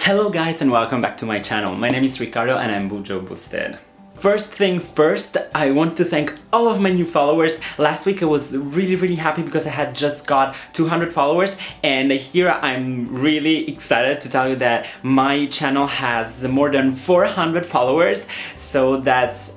Hello guys and welcome back to my channel. My name is Ricardo and I'm Boho Boosted. First thing first, I want to thank all of my new followers. Last week I was really happy because I had just got 200 followers, and here I'm really excited to tell you that my channel has more than 400 followers. So that's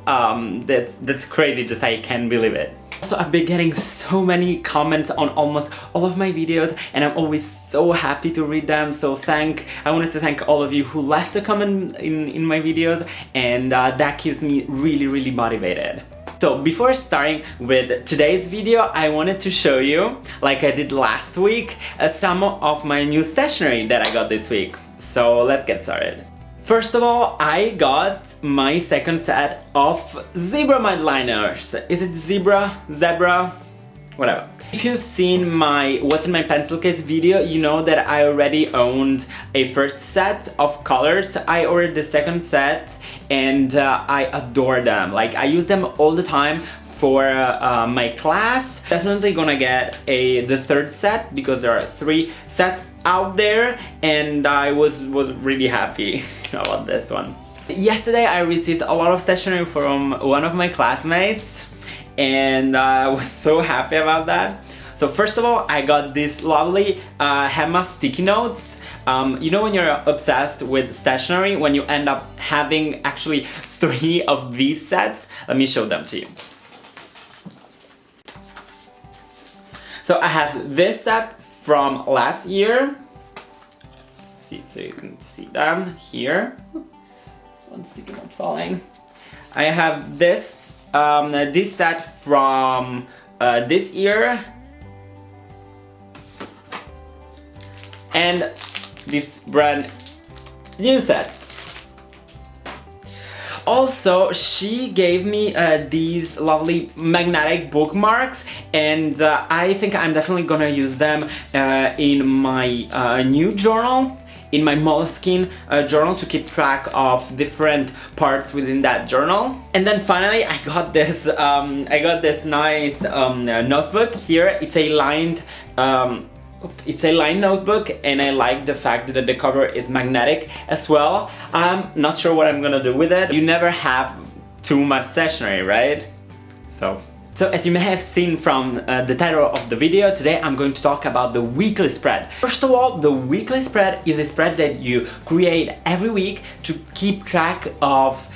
crazy, just I can't believe it. Also, I've been getting so many comments on almost all of my videos and I'm always so happy to read them, so I wanted to thank all of you who left a comment in my videos, and that keeps me really motivated. So before starting with today's video, I wanted to show you, like I did last week, some of my new stationery that I got this week. So let's get started. First of all, I got my second set of zebra mudliners. Is it zebra? Whatever. If you've seen my What's in My Pencil Case video, you know that I already owned a first set of colors. I ordered the second set and I adore them. Like, I use them all the time for my class. Definitely gonna get the third set because there are 3 sets out there, and I was really happy about this one. Yesterday I received a lot of stationery from one of my classmates and I was so happy about that. So first of all, I got these lovely Hema sticky notes. You know when you're obsessed with stationery, when you end up having actually 3 of these sets? Let me show them to you. So I have this set from last year. See, so you can see them here. This one's sticky note falling. I have this this set from this year, and this brand new set. Also, she gave me these lovely magnetic bookmarks, and I think I'm definitely gonna use them in my new journal, in my Moleskine journal, to keep track of different parts within that journal. And then finally, I got this nice notebook here. It's a lined notebook, and I like the fact that the cover is magnetic as well. I'm not sure what I'm gonna do with it. You never have too much stationery, right? So as you may have seen from the title of the video, today I'm going to talk about the weekly spread. First of all, the weekly spread is a spread that you create every week to keep track of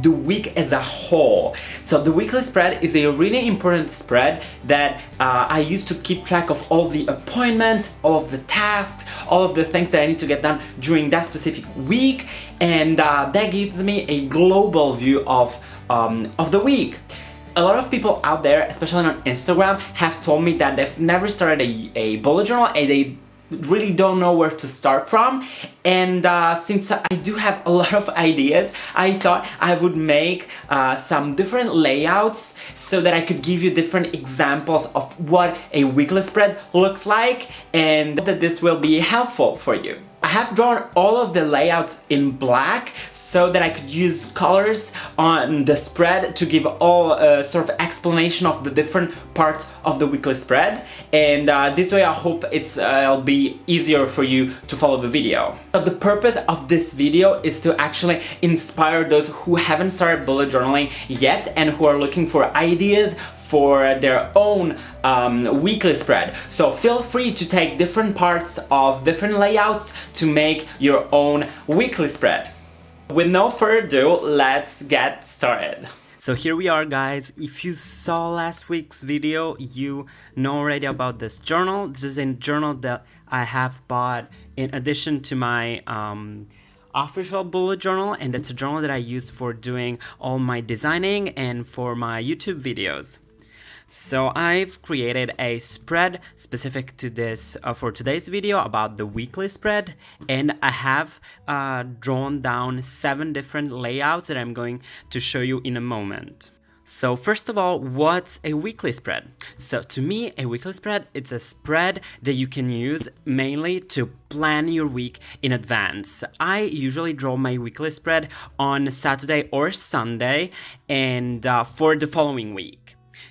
the week as a whole. So the weekly spread is a really important spread that I use to keep track of all the appointments, all of the tasks, all of the things that I need to get done during that specific week, and that gives me a global view of the week. A lot of people out there, especially on Instagram, have told me that they've never started a bullet journal and they really don't know where to start from. And since I do have a lot of ideas, I thought I would make some different layouts so that I could give you different examples of what a weekly spread looks like, and that this will be helpful for you. I have drawn all of the layouts in black so that I could use colors on the spread to give all sort of explanation of the different parts of the weekly spread, and this way I hope it'll be easier for you to follow the video. So the purpose of this video is to actually inspire those who haven't started bullet journaling yet and who are looking for ideas for their own weekly spread. So feel free to take different parts of different layouts to make your own weekly spread. With no further ado, let's get started. So here we are, guys. If you saw last week's video, you know already about this journal. This is a journal that I have bought in addition to my official bullet journal, and it's a journal that I use for doing all my designing and for my YouTube videos. So I've created a spread specific to this for today's video about the weekly spread, and I have drawn down 7 different layouts that I'm going to show you in a moment. So first of all, what's a weekly spread? So to me, a weekly spread, it's a spread that you can use mainly to plan your week in advance. I usually draw my weekly spread on Saturday or Sunday and for the following week.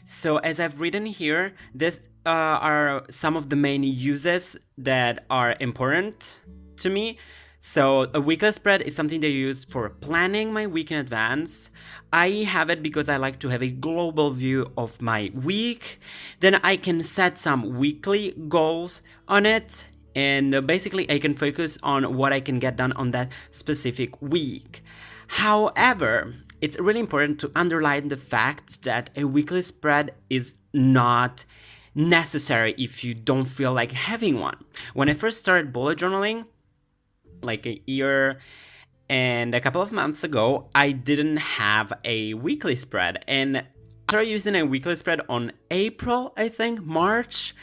So as I've written here, these are some of the main uses that are important to me. So a weekly spread is something that I use for planning my week in advance. I have it because I like to have a global view of my week. Then I can set some weekly goals on it. And basically I can focus on what I can get done on that specific week. However, it's really important to underline the fact that a weekly spread is not necessary if you don't feel like having one. When I first started bullet journaling, like a year and a couple of months ago, I didn't have a weekly spread, and I started using a weekly spread on April, I think, March.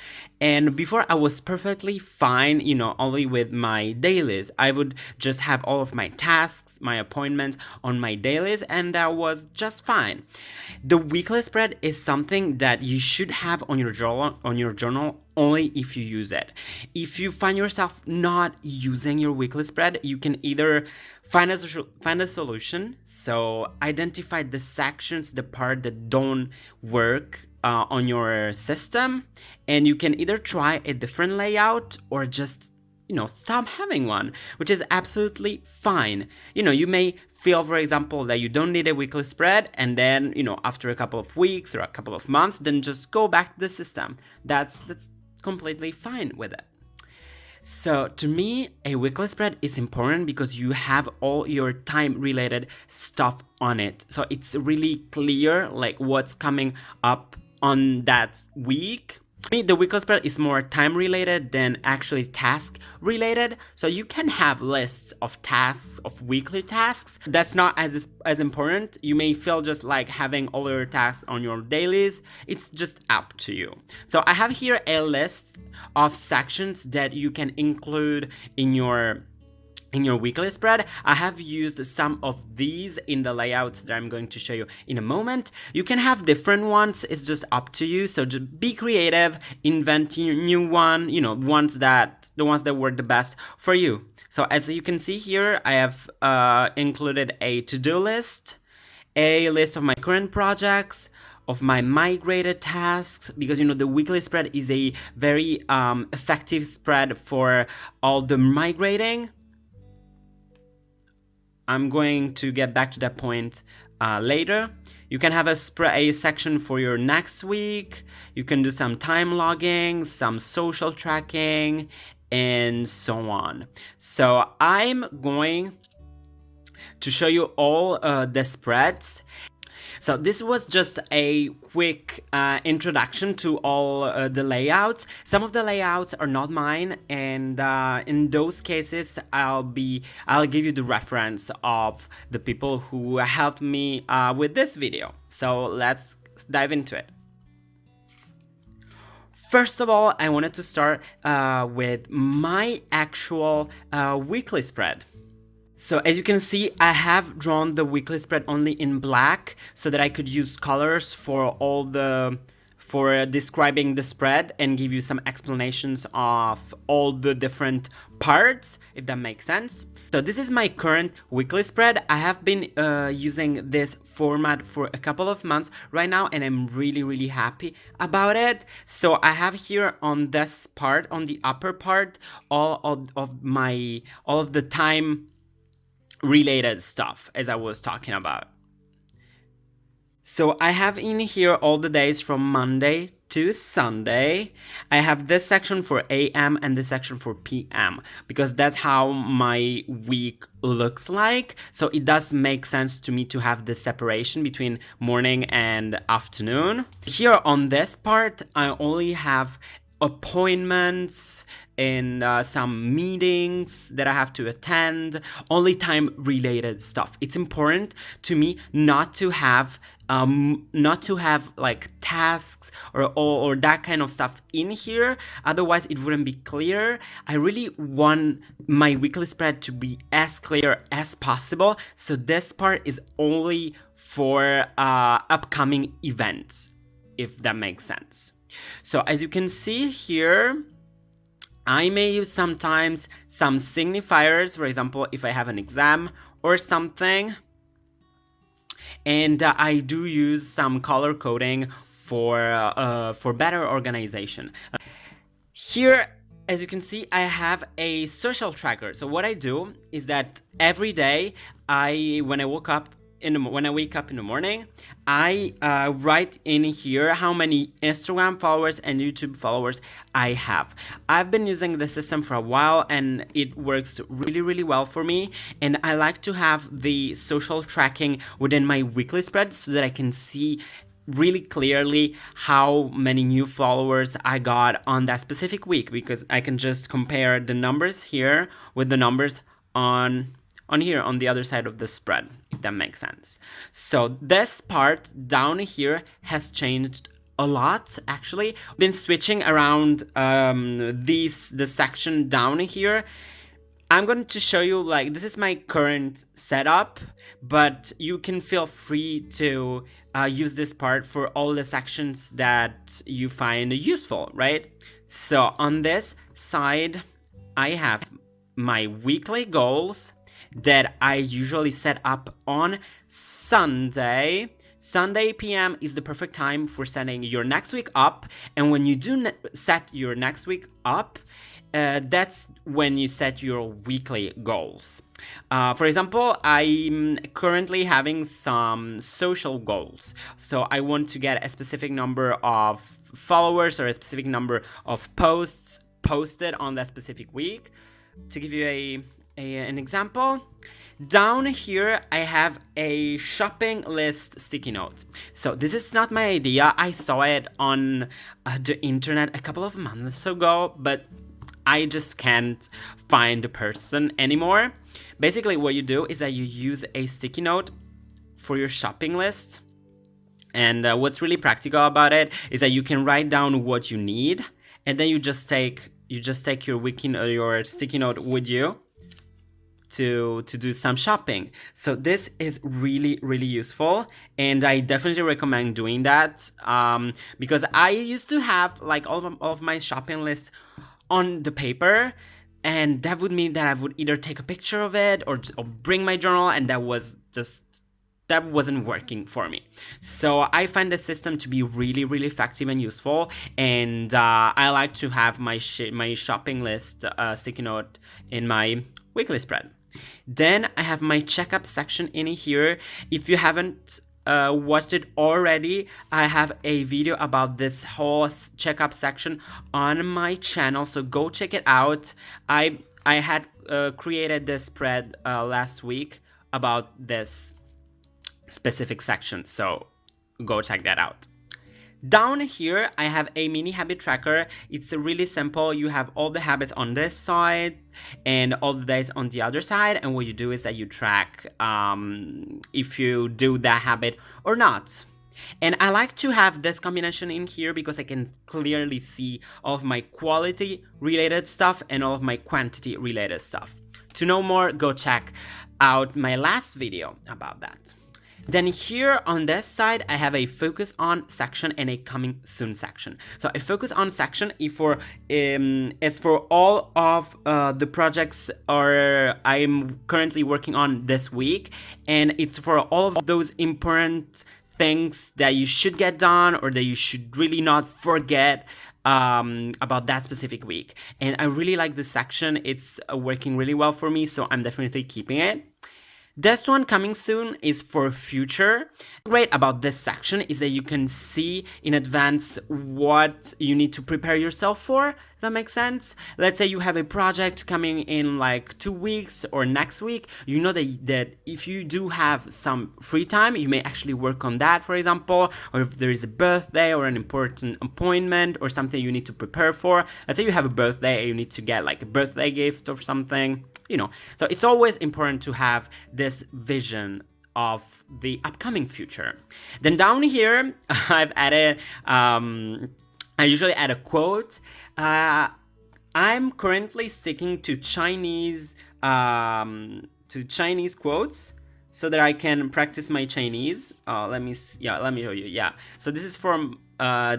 And before I was perfectly fine, only with my dailies. I would just have all of my tasks, my appointments on my dailies, and that was just fine. The weekly spread is something that you should have on your journal only if you use it. If you find yourself not using your weekly spread, you can either find a solution. So identify the sections, the part that don't work on your system, and you can either try a different layout or just stop having one, which is absolutely fine. You may feel, for example, that you don't need a weekly spread, and then after a couple of weeks or a couple of months, then just go back to the system. That's completely fine with it. So to me, a weekly spread is important because you have all your time related stuff on it. So it's really clear like what's coming up on that week. For me, the weekly spread is more time related than actually task related. So you can have lists of tasks, of weekly tasks. That's not as important. You may feel just like having all your tasks on your dailies. It's just up to you. So I have here a list of sections that you can include in your weekly spread. I have used some of these in the layouts that I'm going to show you in a moment. You can have different ones, it's just up to you. So just be creative, invent new one, the ones that work the best for you. So as you can see here, I have included a to-do list, a list of my current projects, of my migrated tasks, because the weekly spread is a very effective spread for all the migrating. I'm going to get back to that point later. You can have a section for your next week. You can do some time logging, some social tracking, and so on. So I'm going to show you all the spreads. So this was just a quick introduction to all the layouts. Some of the layouts are not mine, and in those cases, I'll give you the reference of the people who helped me with this video. So let's dive into it. First of all, I wanted to start with my actual weekly spread. So as you can see, I have drawn the weekly spread only in black so that I could use colors for describing the spread and give you some explanations of all the different parts, if that makes sense. So this is my current weekly spread. I have been using this format for a couple of months right now, and I'm really happy about it. So I have here on this part, on the upper part, all of the time related stuff, as I was talking about. So I have in here all the days from Monday to Sunday. I have this section for AM and this section for PM because that's how my week looks like. So it does make sense to me to have this separation between morning and afternoon. Here on this part, I only have appointments and some meetings that I have to attend, only time related stuff. It's important to me not to have like tasks or that kind of stuff in here, otherwise it wouldn't be clear. I really want my weekly spread to be as clear as possible, so this part is only for upcoming events, if that makes sense. So as you can see here, I may use sometimes some signifiers, for example, if I have an exam or something. And I do use some color coding for better organization. Here, as you can see, I have a social tracker. So what I do is that every day, when I wake up in the morning, I write in here how many Instagram followers and YouTube followers I have. I've been using the system for a while and it works really, really well for me. And I like to have the social tracking within my weekly spread so that I can see really clearly how many new followers I got on that specific week, because I can just compare the numbers here with the numbers on here on the other side of the spread, if that makes sense. So this part down here has changed a lot, actually. Been switching around the section down here. I'm going to show you, like, this is my current setup, but you can feel free to use this part for all the sections that you find useful, right? So on this side, I have my weekly goals that I usually set up on Sunday. Sunday PM is the perfect time for setting your next week up. And when you do set your next week up, that's when you set your weekly goals. For example, I'm currently having some social goals. So I want to get a specific number of followers or a specific number of posts posted on that specific week. To give you an example, down here I have a shopping list sticky note. So this is not my idea. I saw it on the internet a couple of months ago, but I just can't find the person anymore. Basically, what you do is that you use a sticky note for your shopping list. And what's really practical about it is that you can write down what you need, and then you just take your sticky note with you to do some shopping. So this is really, really useful, and I definitely recommend doing that, because I used to have like all of my shopping lists on the paper, and that would mean that I would either take a picture of it or bring my journal, and that wasn't working for me. So I find the system to be really, really effective and useful, and I like to have my shopping list sticky note in my weekly spread. Then I have my checkup section in here. If you haven't watched it already, I have a video about this whole checkup section on my channel, so go check it out. I had created this spread last week about this specific section, so go check that out. Down here, I have a mini habit tracker. It's really simple. You have all the habits on this side and all the days on the other side. And what you do is that you track if you do that habit or not. And I like to have this combination in here because I can clearly see all of my quality related stuff and all of my quantity related stuff. To know more, go check out my last video about that. Then here on this side, I have a focus on section and a coming soon section. So a focus on section is for all of the projects I'm currently working on this week, and it's for all of those important things that you should get done or that you should really not forget about that specific week. And I really like this section. It's working really well for me, so I'm definitely keeping it. This one coming soon is for future. Great about this section is that you can see in advance what you need to prepare yourself for. If that makes sense. Let's say you have a project coming in like 2 weeks or next week. You know that if you do have some free time, you may actually work on that, for example, or if there is a birthday or an important appointment or something you need to prepare for. Let's say you have a birthday and you need to get like a birthday gift or something. So it's always important to have this vision of the upcoming future. Then down here, I've added, I usually add a quote. I'm currently sticking to Chinese quotes so that I can practice my Chinese. Let me show you. Yeah. So this is from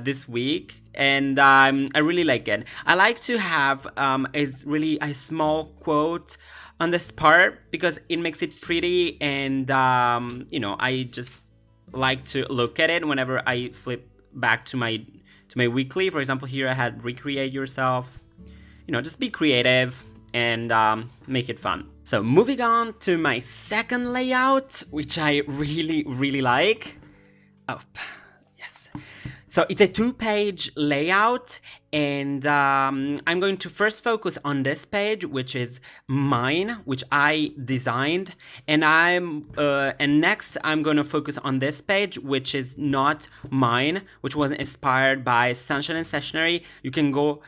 this week, and I really like it. I like to have a small quote on this part because it makes it pretty, and I just like to look at it whenever I flip back to my weekly. For example, here I had recreate yourself, just be creative and make it fun. So moving on to my second layout, which I really, really like. Oh, yes. So it's a 2-page layout, and I'm going to first focus on this page, which is mine, which I designed, and next I'm going to focus on this page, which is not mine, which was inspired by Sunshine&Stationery. You can go,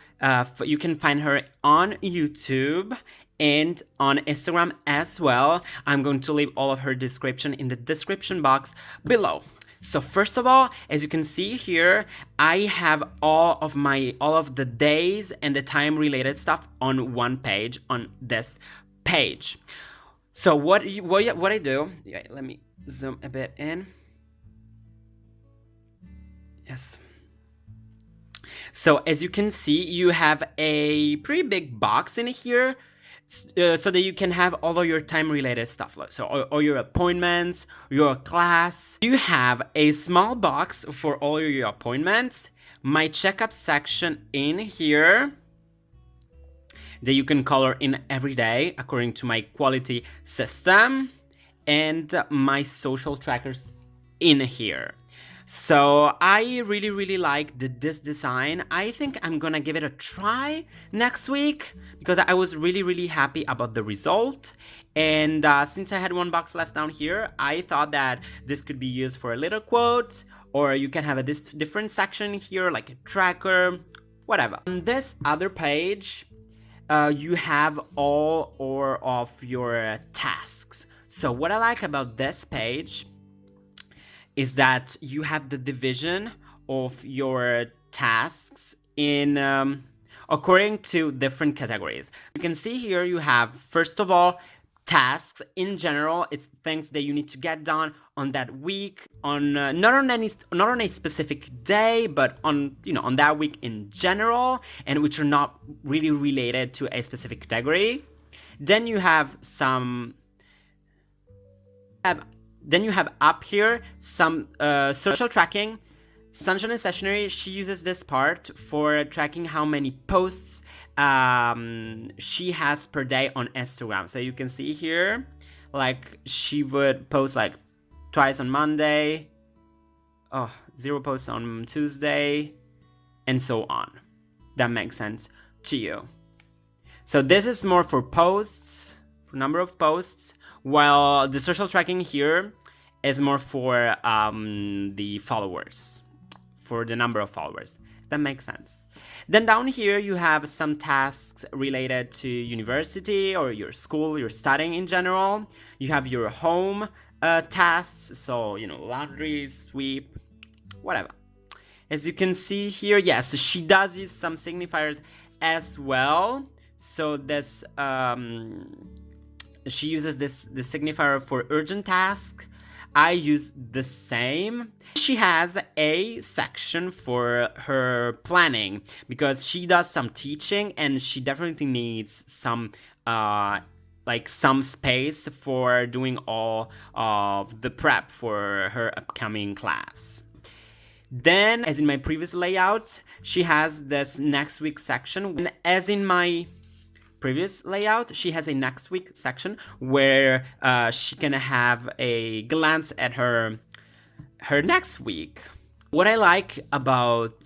you can find her on YouTube and on Instagram as well. I'm going to leave all of her description in the description box below. So first of all, as you can see here, I have all of the days and the time related stuff on one page, on this page. So what I do, let me zoom a bit in. Yes. So as you can see, you have a pretty big box in here, so that you can have all of your time related stuff, so all your appointments, your class. You have a small box for all your appointments, my checkup section in here that you can color in every day according to my quality system, and my social trackers in here. So I really, really like this design. I think I'm gonna give it a try next week because I was really, really happy about the result. And since I had one box left down here, I thought that this could be used for a little quote, or you can have a different section here, like a tracker, whatever. On this other page, you have all of your tasks. So what I like about this page is that you have the division of your tasks in according to different categories. You can see here you have, first of all, tasks in general. It's things that you need to get done on that week, on not on a specific day, but on on that week in general, and which are not really related to a specific category. Then you have Then you have up here some social tracking. Sunshine&Stationery, she uses this part for tracking how many posts she has per day on Instagram. So you can see here, like, she would post like twice on Monday, 0 posts on Tuesday, and so on. That makes sense to you. So this is more for posts, for number of posts, while the social tracking here is more for the followers, for the number of followers. That makes sense. Then down here you have some tasks related to university or your school, you're studying in general. You have your home tasks, so laundry, sweep, whatever. As you can see here, yes, she does use some signifiers as well. So this she uses the signifier for urgent task. I use the same. She has a section for her planning because she does some teaching and she definitely needs some space for doing all of the prep for her upcoming class. Then, as in my previous layout, she has this next week section, and as in my previous layout, she has a next week section where she can have a glance at her next week. What I like about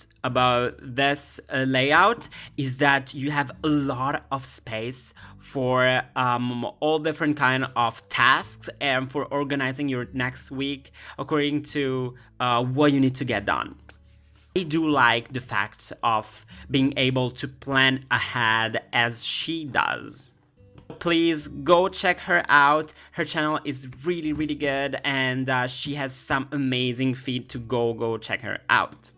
this layout is that you have a lot of space for all different kind of tasks and for organizing your next week according to what you need to get done. I do like the fact of being able to plan ahead as she does. Please go check her out. Her channel is really, really good, and she has some amazing feed to go check her out.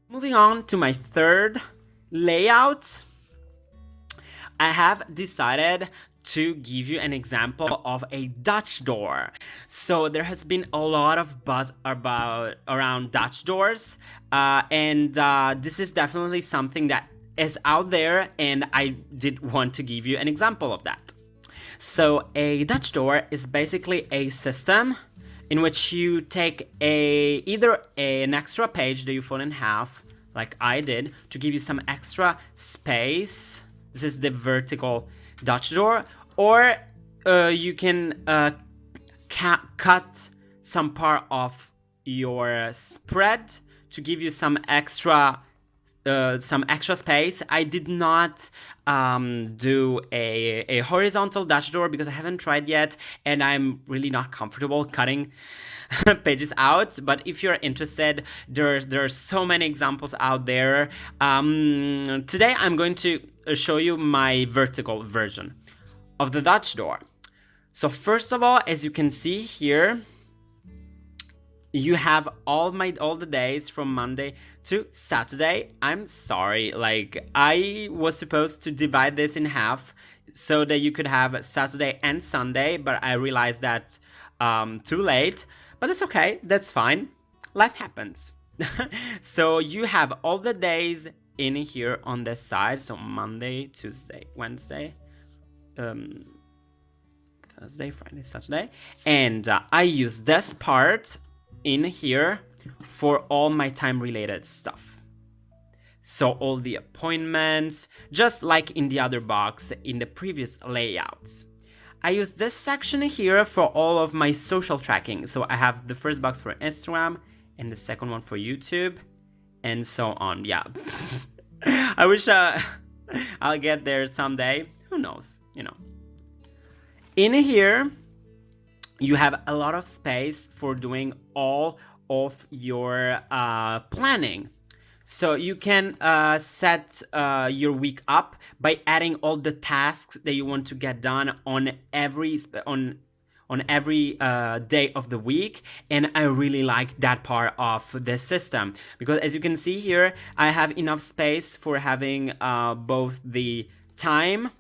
Moving on to my third layout, I have decided to give you an example of a Dutch door. So there has been a lot of buzz around Dutch doors, and this is definitely something that is out there, and I did want to give you an example of that. So a Dutch door is basically a system in which you take either an extra page that you fold in half, like I did, to give you some extra space. This is the vertical Dutch door. Or you can cut some part of your spread to give you some extra space. I did not do a horizontal Dutch door because I haven't tried yet, and I'm really not comfortable cutting pages out. But if you're interested, there are so many examples out there. Today I'm going to show you my vertical version of the Dutch door. So first of all, as you can see here, you have all the days from Monday to Saturday. I'm sorry, like I was supposed to divide this in half so that you could have Saturday and Sunday, but I realized that too late. But it's okay, that's fine. Life happens. So you have all the days in here on this side. So Monday, Tuesday, Wednesday, Thursday, Friday, Saturday. And I use this part in here for all my time related stuff. So all the appointments, just like in the other box in the previous layouts. I use this section here for all of my social tracking. So I have the first box for Instagram and the second one for YouTube and so on. Yeah. I wish I'll get there someday. Who knows, you know. In here, you have a lot of space for doing all of your planning. So you can set your week up by adding all the tasks that you want to get done on every day of the week. And I really like that part of the system because, as you can see here, I have enough space for having both the time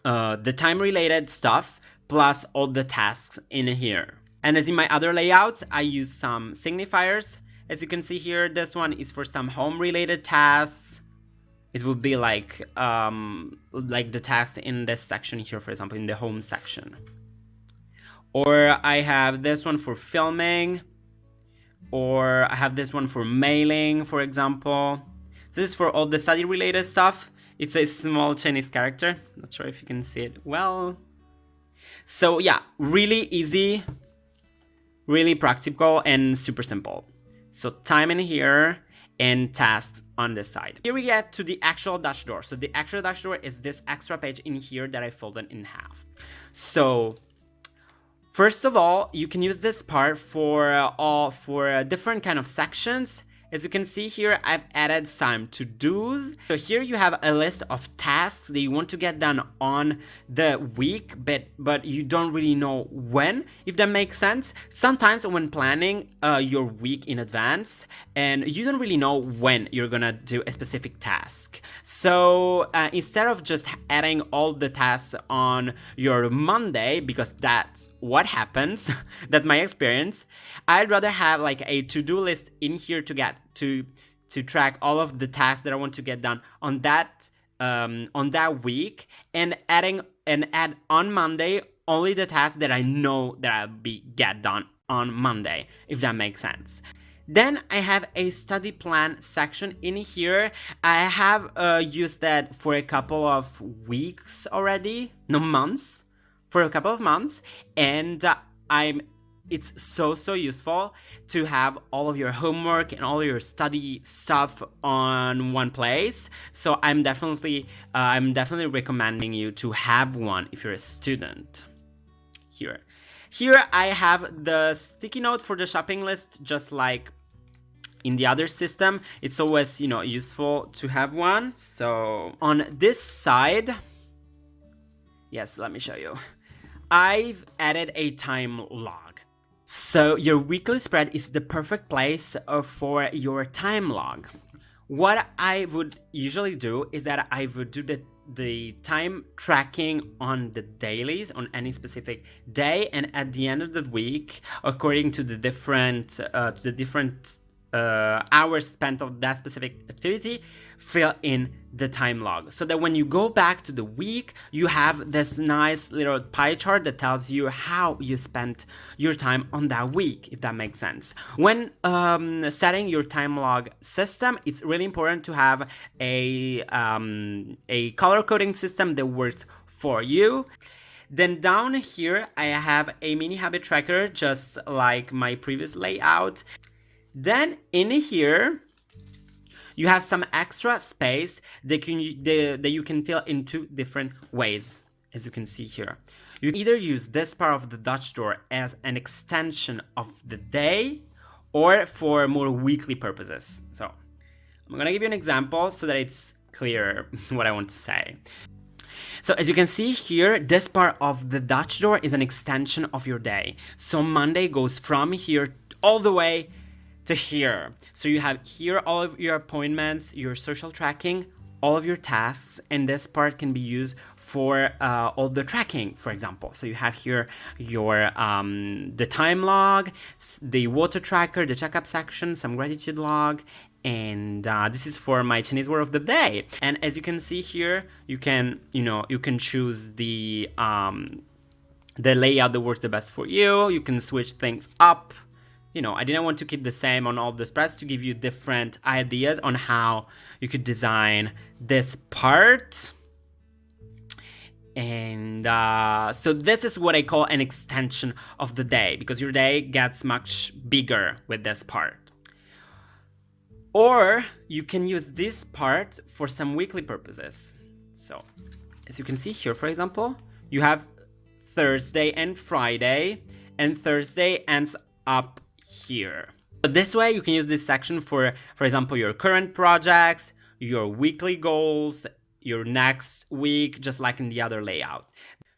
related stuff plus all the tasks in here. And as in my other layouts, I use some signifiers. As you can see here, this one is for some home related tasks. It would be like the tasks in this section here, for example, in the home section. Or I have this one for filming, or I have this one for mailing, for example. So this is for all the study related stuff. It's a small Chinese character. Not sure if you can see it well. So yeah, really easy, really practical, and super simple. So time in here and tasks on this side. Here we get to the actual Dutch door. So the actual Dutch door is this extra page in here that I folded in half. So first of all, you can use this part for different kind of sections. As you can see here, I've added some to-dos. So here you have a list of tasks that you want to get done on the week, but you don't really know when, if that makes sense. Sometimes when planning your week in advance, and you don't really know when you're gonna do a specific task. So instead of just adding all the tasks on your Monday, because that's what happens, that's my experience, I'd rather have like a to-do list in here to track all of the tasks that I want to get done on that week, and add on Monday only the tasks that I know that I'll get done on Monday, if that makes sense. Then I have a study plan section in here. I have used that for a couple of weeks already, no, months, for a couple of months, and it's so useful to have all of your homework and all your study stuff on one place. So I'm definitely recommending you to have one if you're a student. Here I have the sticky note for the shopping list, just like in the other system. It's always, useful to have one. So on this side, yes, let me show you. I've added a time log. So your weekly spread is the perfect place for your time log. What I would usually do is that I would do the time tracking on the dailies on any specific day, and at the end of the week, according to the different hours spent on that specific activity, fill in the time log, so that when you go back to the week, you have this nice little pie chart that tells you how you spent your time on that week, if that makes sense. When setting your time log system, it's really important to have a color coding system that works for you. Then down here, I have a mini habit tracker, just like my previous layout. Then in here, you have some extra space that you can fill in two different ways, as you can see here. You can either use this part of the Dutch door as an extension of the day, or for more weekly purposes. So I'm gonna give you an example so that it's clear what I want to say. So as you can see here, this part of the Dutch door is an extension of your day. So Monday goes from here all the way to here. So you have here all of your appointments, your social tracking, all of your tasks, and this part can be used for all the tracking, for example. So you have here your the time log, the water tracker, the checkup section, some gratitude log, and this is for my Chinese word of the day. And as you can see here, you can choose the layout that works the best for you. You can switch things up. I didn't want to keep the same on all the spreads to give you different ideas on how you could design this part. And so this is what I call an extension of the day, because your day gets much bigger with this part. Or you can use this part for some weekly purposes. So as you can see here, for example, you have Thursday and Friday, and Thursday ends up here. So this way you can use this section for example, your current projects, your weekly goals, your next week, just like in the other layout.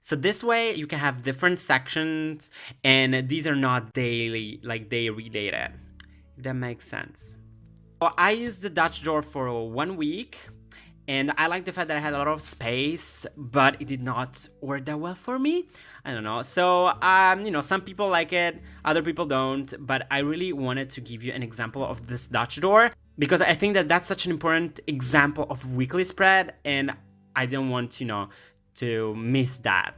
So this way you can have different sections, and these are not daily, like day related, if that makes sense. So I used the Dutch door for 1 week, and I like the fact that I had a lot of space, but it did not work that well for me. I don't know. So, some people like it, other people don't, but I really wanted to give you an example of this Dutch door, because I think that that's such an important example of weekly spread, and I didn't want, to miss that.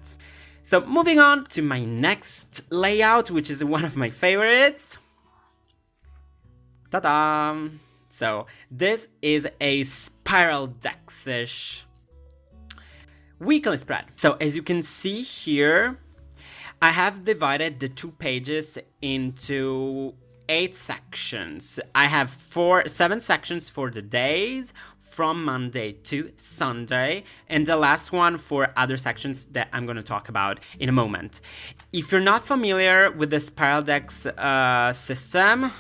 So moving on to my next layout, which is one of my favorites. Ta-da! So this is a Spiraldexish weekly spread. So as you can see here, I have divided the 2 pages into 8 sections. I have 7 sections for the days from Monday to Sunday, and the last one for other sections that I'm going to talk about in a moment. If you're not familiar with the Spiraldex system,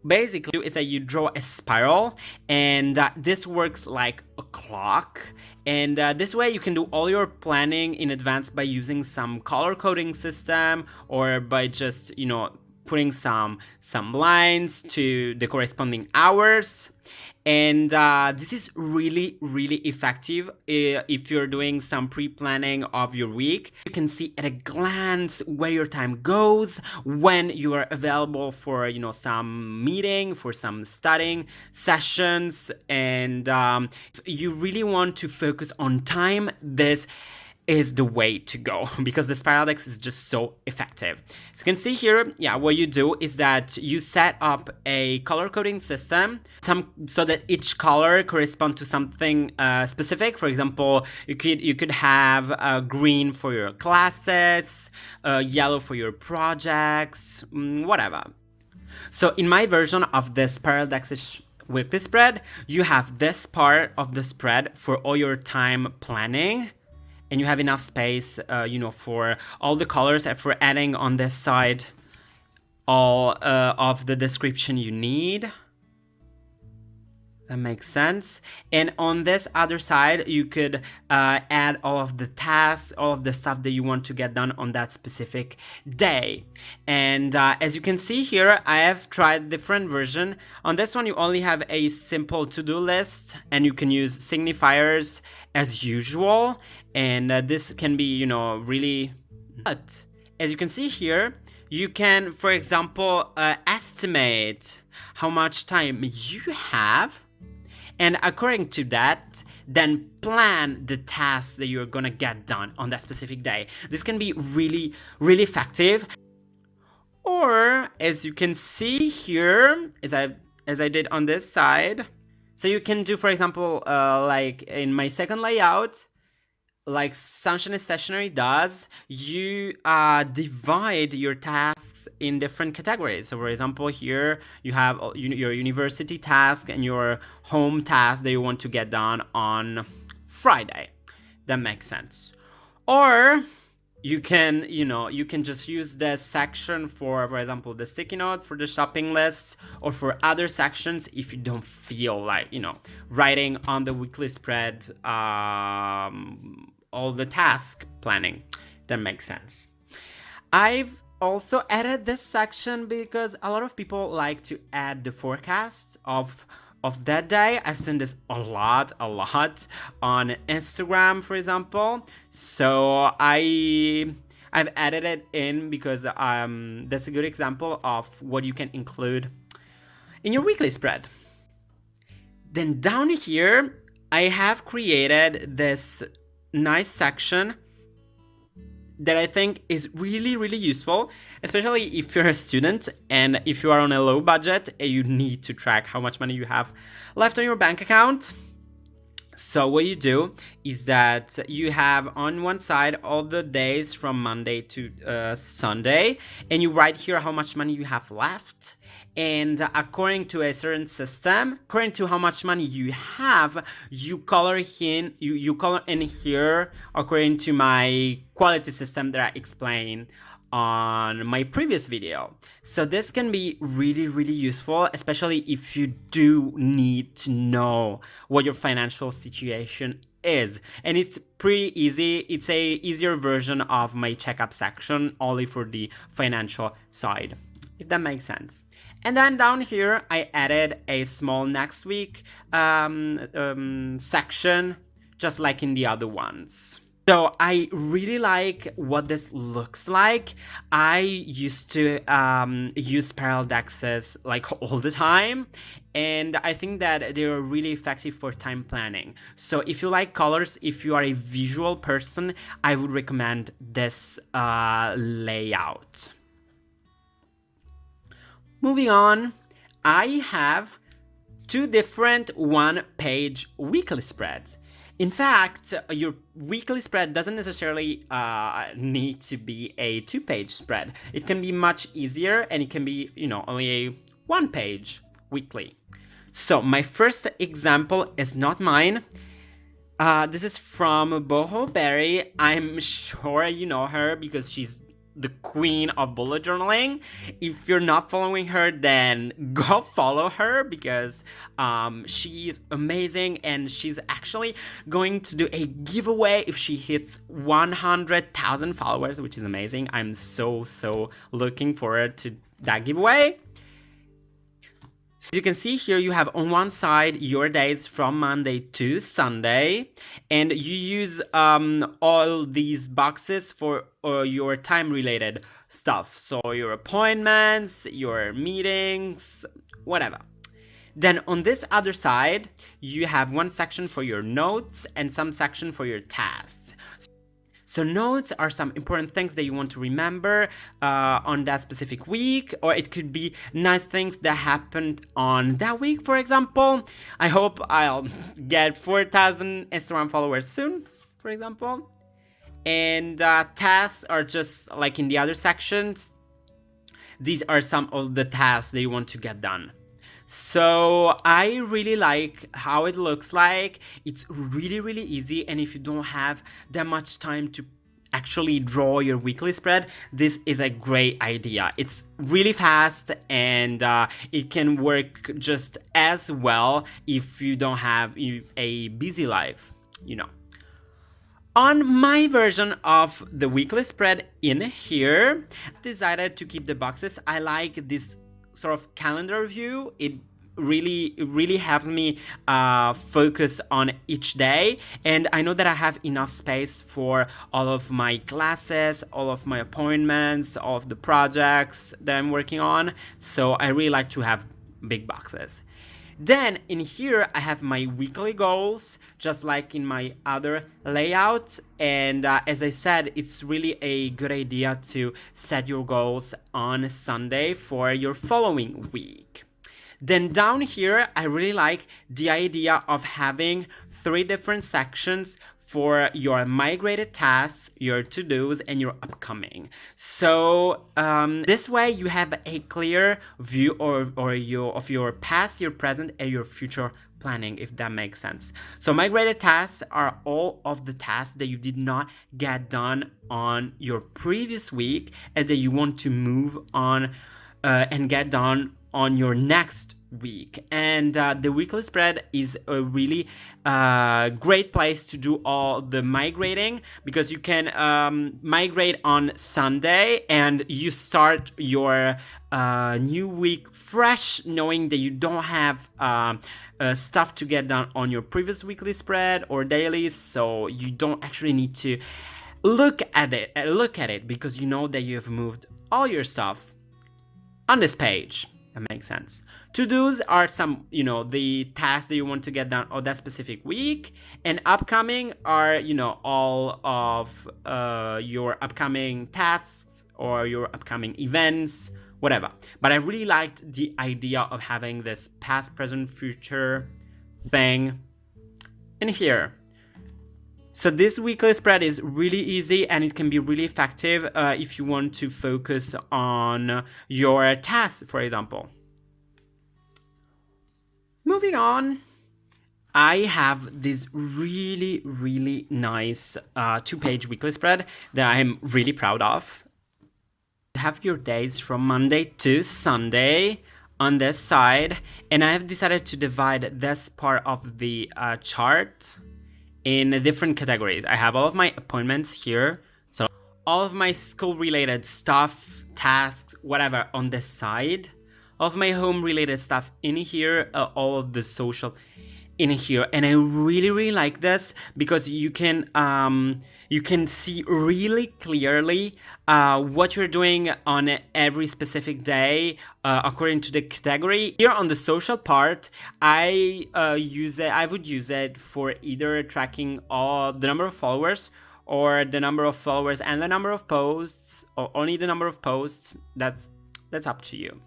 basically is that you draw a spiral, and this works like a clock, and this way you can do all your planning in advance by using some color coding system, or by just putting some lines to the corresponding hours. And this is really, really effective if you're doing some pre-planning of your week. You can see at a glance where your time goes, when you are available for, some meeting, for some studying sessions. And if you really want to focus on time, this is the way to go, because the Spiraldex is just so effective. So you can see here, what you do is that you set up a color coding system, so that each color corresponds to something specific. For example, you could have green for your classes, yellow for your projects, whatever. So in my version of the Spiraldexish weekly spread, you have this part of the spread for all your time planning, and you have enough space, for all the colors, and for adding on this side all of the description you need. That makes sense. And on this other side, you could add all of the tasks, all of the stuff that you want to get done on that specific day. And as you can see here, I have tried different version. On this one, you only have a simple to-do list, and you can use signifiers as usual. And this can be, really... But as you can see here, you can, for example, estimate how much time you have, and according to that, then plan the tasks that you're gonna get done on that specific day. This can be really, really effective. Or, as you can see here, as I did on this side, so you can do, for example, like in my second layout, like Sunshine&Stationery does, you divide your tasks in different categories. So for example, here you have your university task and your home task that you want to get done on Friday. That makes sense. Or you can, you can just use the section for example, the sticky note for the shopping lists, or for other sections if you don't feel like, writing on the weekly spread all the task planning. That makes sense. I've also added this section because a lot of people like to add the forecasts of that day. I've seen this a lot on Instagram, for example. So I've added it in because that's a good example of what you can include in your weekly spread. Then down here, I have created this nice section that I think is really, really useful, especially if you're a student and if you are on a low budget and you need to track how much money you have left on your bank account. So what you do is that you have on one side all the days from Monday to Sunday, and you write here how much money you have left. And according to a certain system, according to how much money you have, you color in here according to my quality system that I explained on my previous video. So this can be really, really useful, especially if you do need to know what your financial situation is. And it's pretty easy. It's a easier version of my checkup section, only for the financial side, if that makes sense. And then down here, I added a small next week section, just like in the other ones. So I really like what this looks like. I used to use Spiraldexish like all the time, and I think that they're really effective for time planning. So if you like colors, if you are a visual person, I would recommend this layout. Moving on, I have two different one-page weekly spreads. In fact, your weekly spread doesn't necessarily need to be a two-page spread. It can be much easier, and it can be, only a one-page weekly. So my first example is not mine. This is from Boho Berry. I'm sure you know her because she's the queen of bullet journaling. If you're not following her, then go follow her because she is amazing, and she's actually going to do a giveaway if she hits 100,000 followers, which is amazing. I'm so looking forward to that giveaway. So you can see here you have on one side your days from Monday to Sunday, and you use all these boxes for your time related stuff. So your appointments, your meetings, whatever. Then on this other side, you have one section for your notes and some section for your tasks. So notes are some important things that you want to remember on that specific week, or it could be nice things that happened on that week, for example. I hope I'll get 4,000 Instagram followers soon, for example. And tasks are just like in the other sections. These are some of the tasks that you want to get done. So I really like how it looks like. It's really easy, and if you don't have that much time to actually draw your weekly spread, this is a great idea. It's really fast, and it can work just as well if you don't have a busy life, On my version of the weekly spread in here, I decided to keep the boxes. I like this sort of calendar view. It really helps me focus on each day, and I know that I have enough space for all of my classes, all of my appointments, all of the projects that I'm working on. So I really like to have big boxes. Then in here I have my weekly goals, just like in my other layout. And as I said, it's really a good idea to set your goals on Sunday for your following week. Then down here, I really like the idea of having 3 different sections for your migrated tasks, your to-dos, and your upcoming. So this way you have a clear view of your past, your present, and your future planning, if that makes sense. So migrated tasks are all of the tasks that you did not get done on your previous week and that you want to move on and get done on your next week. And the weekly spread is a really great place to do all the migrating, because you can migrate on Sunday and you start your new week fresh, knowing that you don't have stuff to get done on your previous weekly spread or daily, so you don't actually need to look at it because you know that you have moved all your stuff on this page. That makes sense. To-dos are some, the tasks that you want to get done on that specific week, and upcoming are, all of your upcoming tasks or your upcoming events, whatever. But I really liked the idea of having this past, present, future thing in here. So this weekly spread is really easy, and it can be really effective if you want to focus on your tasks, for example. Moving on, I have this really nice 2-page weekly spread that I'm really proud of. You have your days from Monday to Sunday on this side, and I have decided to divide this part of the chart in different categories. I have all of my appointments here, so all of my school-related stuff, tasks, whatever on this side. All of my home-related stuff in here, all of the social in here. And I really like this because you can see really clearly what you're doing on every specific day according to the category. Here on the social part, I would use it for either tracking all the number of followers, or the number of followers and the number of posts, or only the number of posts. That's up to you.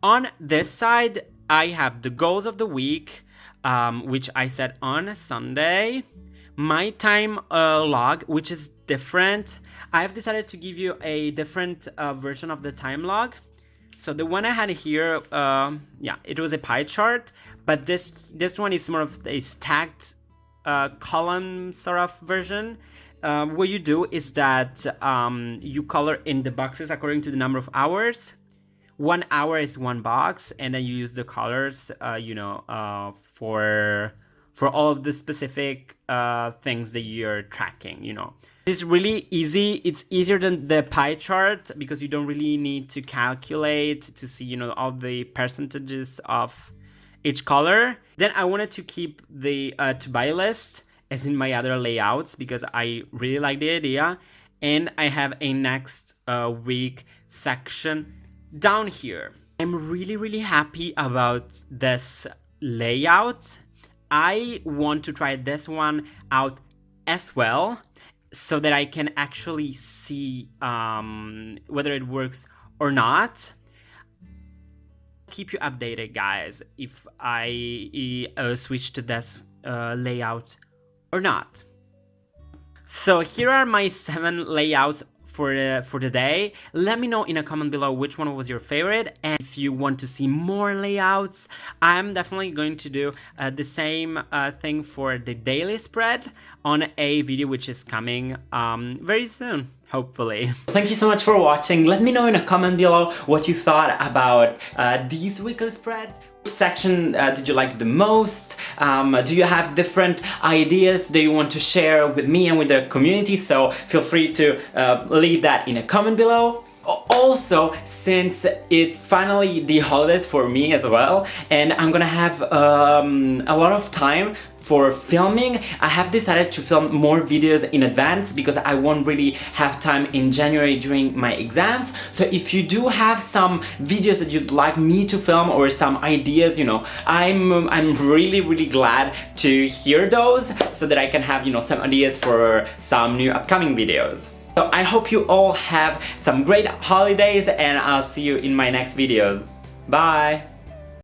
On this side, I have the goals of the week, which I set on Sunday. My time log, which is different. I've decided to give you a different version of the time log. So the one I had here, it was a pie chart, but this one is more of a stacked column sort of version. What you do is that you color in the boxes according to the number of hours. 1 hour is 1 box, and then you use the colors, for all of the specific things that you're tracking. It's really easy. It's easier than the pie chart because you don't really need to calculate to see, all the percentages of each color. Then I wanted to keep the to buy list as in my other layouts because I really like the idea, and I have a next week section down here. I'm really happy about this layout. I want to try this one out as well so that I can actually see whether it works or not. Keep you updated, guys, if I switch to this layout or not. So here are my 7 layouts for the day. Let me know in a comment below which one was your favorite, and if you want to see more layouts, I'm definitely going to do the same thing for the daily spread on a video which is coming very soon, hopefully. Thank you so much for watching. Let me know in a comment below what you thought about these weekly spreads. Which section did you like the most? Do you have different ideas that you want to share with me and with the community? So feel free to leave that in a comment below. Also, since it's finally the holidays for me as well, and I'm gonna have a lot of time for filming, I have decided to film more videos in advance because I won't really have time in January during my exams. So if you do have some videos that you'd like me to film or some ideas, you know, I'm really glad to hear those so that I can have, you know, some ideas for some new upcoming videos. So I hope you all have some great holidays, and I'll see you in my next videos. Bye!